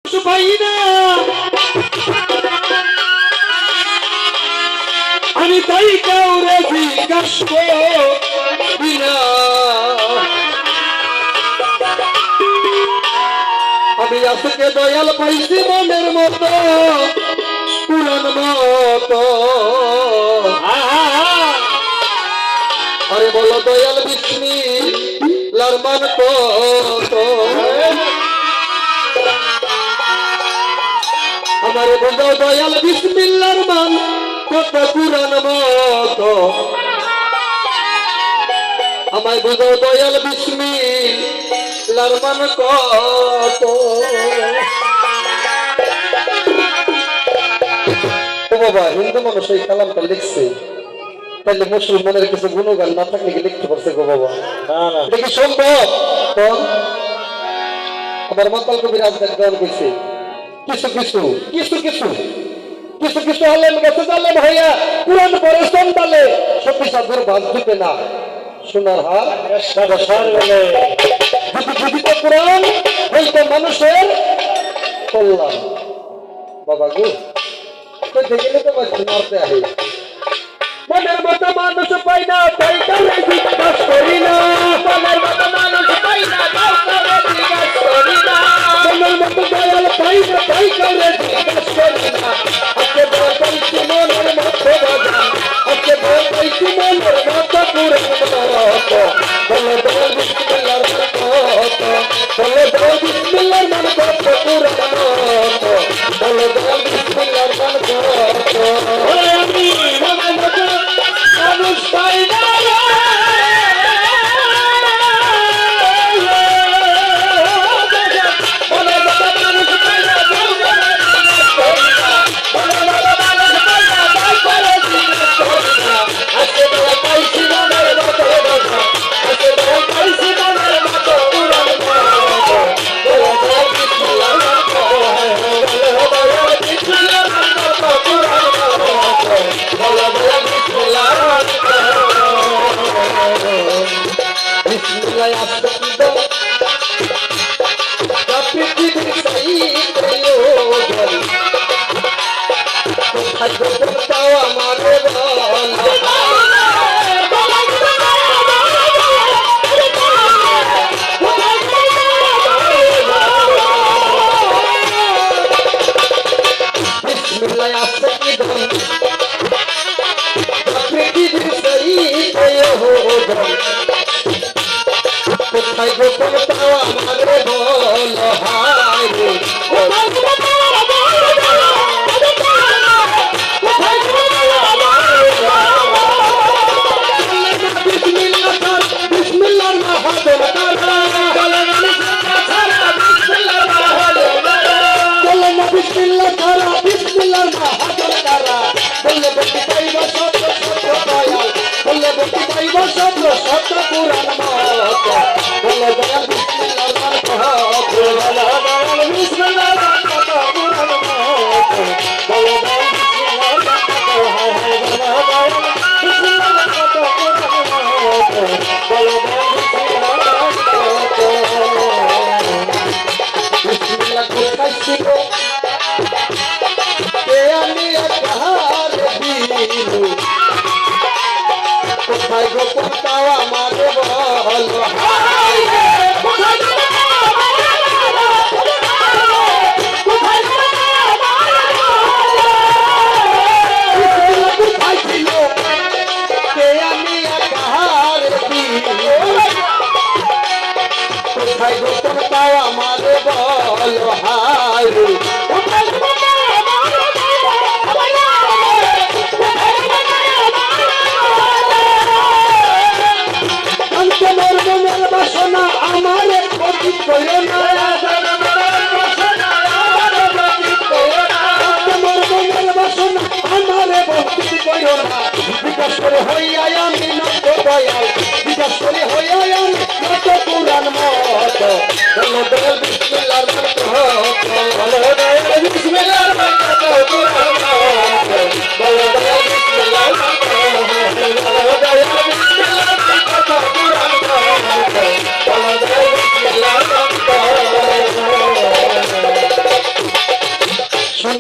পাই না আমি তাই কাউরে জিজ্ঞাস করি না আমি আজকে দয়াল পাইছি মনের মতো পুরান মতো আরে বলো দয়াল বিসমিল্লাহর মান কত আমারে বলো দয়াল বিসমিল্লাহর মান কত পুরান মতো আমায় বলো দয়াল বিসমিল্লাহর মান কত ও বাবা হিন্দু মানুষ এই কালামটা লিখছে তাহলে মুসলমানের কিছু গুণগান না থাকলে কি লিখতে পারছে গো বাবা এটা কি সম্ভব আমার মাতাল কবির আজকাল গান করছে কিছু কিছু কিছু কিছু কিছু কিছু হলেন গেছে জানলে ভাইয়া পুরান পরে সন্তালে সত্যি সাধুর বাদ দিতে না সোনার হার জীবিত পুরাণ হইতে মানুষের কল্যাণ বাবা গো দেখলে তো মারতে আহে মনের মতো মানুষ পাই না তাই কাউরে জিজ্ঞাস করি না মনের মতো মানুষ পাই না তাই কাউরে জিজ্ঞাস করি না মনের মতো দয়াল পাই না তাই কাউরে জিজ্ঞাস করি না আজকে বলছি মনের মতো বাজান আজকে বলছি মনের মতো পুরান মতো বলে বল বিসমিল্লাহর মতো বলে বল বিসমিল্লাহর মান কত পুরান মতো বলে বল বিসমিল্লাহর মান কত আমি মনের মতো মানুষ পাই না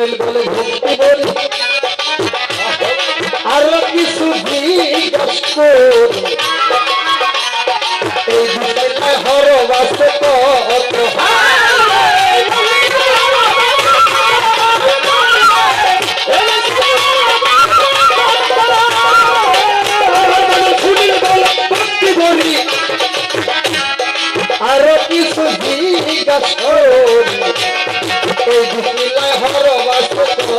সুনীল বলে ভক্তি বলি আরো কিছু জিজ্ঞাস করি এই বিষয়টা হরবাসে কত সুনীল বলে ভক্তি বলি আরো কিছু জিজ্ঞাস করি এই বিষয়টা হরবাসে কত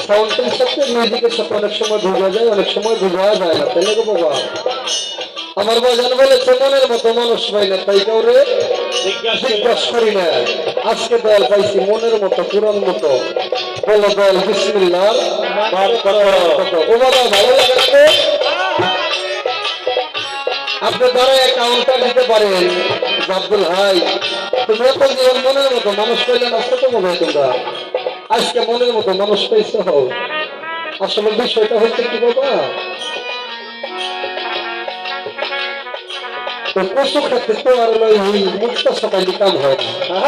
সাউন্ডের সাথে মিউজিকের সাথে অনেক সময় বোঝা যায় অনেক সময় বোঝা যায় না তাই না গো বাবা আমার বাজান বলেছে মনের মতো মানুষ পাই না তাই কাউরে জিজ্ঞাসা করি না আজকে দয়াল পাইছি মনের মতো পুরান মতো বলো দয়াল বিসমিল্লাহ ও বাবা ভালো লাগে আপনি দ্বারা কাউন্টার দিতে পারেন আব্দুল ভাই তুমি এখন জীবন মনের মতো মানুষ পাইলে না ছোট মনে হয় তোমরা আজকে মনের মতো মানুষ পাইছে হও আসলে বিষয়টা হচ্ছে কি বাবা তো পশু ক্ষেত্রে তো আর ওই মুক্ত সকালে কাম হয় না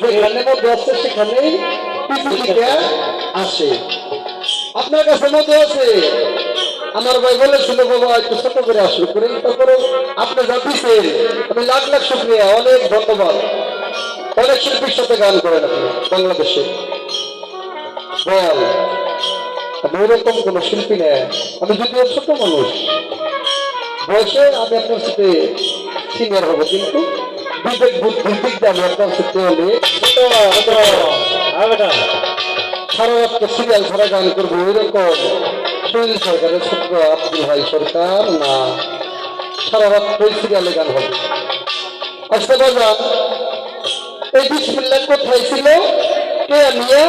যেখানে মধ্যে আছে সেখানেই পৃথিবীতে আসে আপনার কাছে মধ্যে আছে আমার ভাই বলেছিল বাবা একটু ছোট করে আসলে করেন তারপরে আপনি যা দিচ্ছেন আমি লাখ লাখ শুক্রিয়া অনেক ধন্যবাদ অনেক শিল্পীর সাথে গান করেন আপনি বাংলাদেশে আমি ওরকম কোন শিল্পী নেই আমি যদিও ছোট মানুষ বয়সে আমি আপনার সাথে সিনিয়র হবো কিন্তু বিবেক বুদ্ধির দিক দিয়ে আমি আপনার সাথে হলে সারা রাত সিরিয়াল ছাড়া গান করবো ওইরকম সুনীল সরকারের ছোট্ট আব্দুল ভাই সরকার না সারা রাত ওই সিরিয়ালে গান হবে আসতে বাজান এই বিসমিল্লাহ কোথায় ছিল কে নিয়ে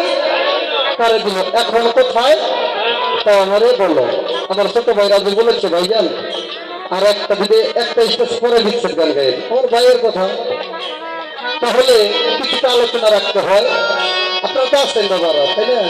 কারে দিল এখন কোথায় তা আমারে বলো আমার ছোট ভাই রাজু বলেছে ভাইজান আর একটা দিকে একটা স্টেজ পরে দিচ্ছে গান গায়ে আমার ভাইয়ের কথা তাহলে কিছুটা আলোচনা রাখতে হয় আপনারা তো আসছেন বাবারা তাই না